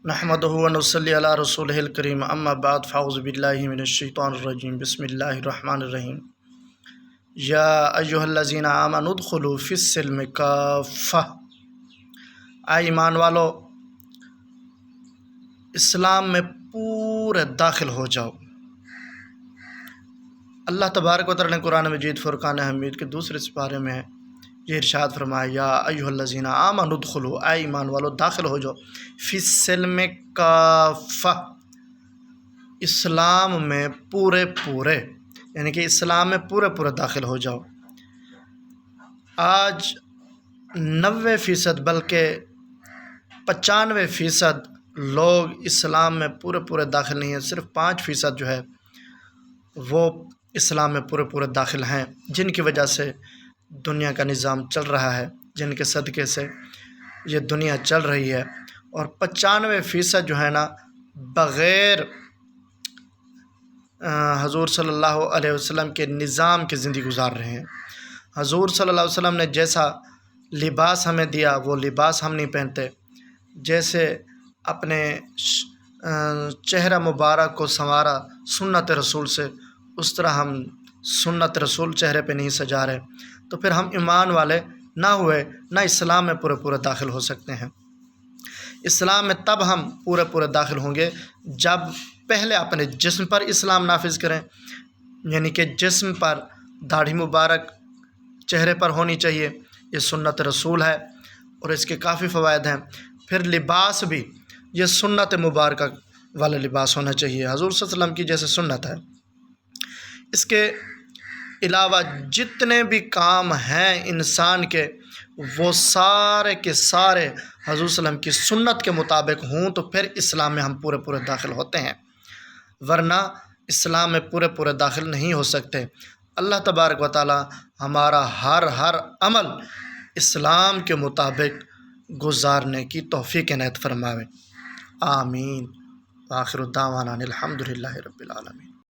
نحمدہ و نصلی علی رسولہ الکریم اما بعد فاعوذ باللہ من الشیطان الرجیم بسم اللہ الرحمن الرحیم یا ایہا الذین آمنوا ادخلوا فی السلم کافہ، اے ایمان والو اسلام میں پورے داخل ہو جاؤ۔ اللہ تبارک و تعالیٰ نے قرآن مجید فرقان حمید کے دوسرے سپارے میں یہ ارشاد فرمایا یا ایھا الذین آمنوا ادخلوا، اے ایمان والو داخل ہو جاؤ، فی السلم کافہ، اسلام میں پورے یعنی کہ اسلام میں پورے داخل ہو جاؤ۔ آج 90% بلکہ 95% لوگ اسلام میں پورے داخل نہیں ہیں، صرف 5% جو ہے وہ اسلام میں پورے داخل ہیں، جن کی وجہ سے دنیا کا نظام چل رہا ہے، جن کے صدقے سے یہ دنیا چل رہی ہے، اور 95% جو ہے نا بغیر حضور صلی اللہ علیہ وسلم کے نظام کے زندگی گزار رہے ہیں۔ حضور صلی اللہ علیہ وسلم نے جیسا لباس ہمیں دیا وہ لباس ہم نہیں پہنتے، جیسے اپنے چہرہ مبارک کو سنوارا سنت رسول سے، اس طرح ہم سنت رسول چہرے پہ نہیں سجا رہے، تو پھر ہم ایمان والے نہ ہوئے، نہ اسلام میں پورے داخل ہو سکتے ہیں۔ اسلام میں تب ہم پورے داخل ہوں گے جب پہلے اپنے جسم پر اسلام نافذ کریں، یعنی کہ جسم پر داڑھی مبارک چہرے پر ہونی چاہیے، یہ سنت رسول ہے اور اس کے کافی فوائد ہیں۔ پھر لباس بھی یہ سنت مبارکہ والا لباس ہونا چاہیے، حضور صلی اللہ علیہ وسلم کی جیسے سنت ہے۔ اس کے علاوہ جتنے بھی کام ہیں انسان کے، وہ سارے کے سارے حضور صلی اللہ علیہ وسلم کی سنت کے مطابق ہوں تو پھر اسلام میں ہم پورے داخل ہوتے ہیں، ورنہ اسلام میں پورے داخل نہیں ہو سکتے۔ اللہ تبارک و تعالی ہمارا ہر عمل اسلام کے مطابق گزارنے کی توفیق عنایت فرماوے، آمین۔ وآخر دعوانا الحمد للہ رب العالمین۔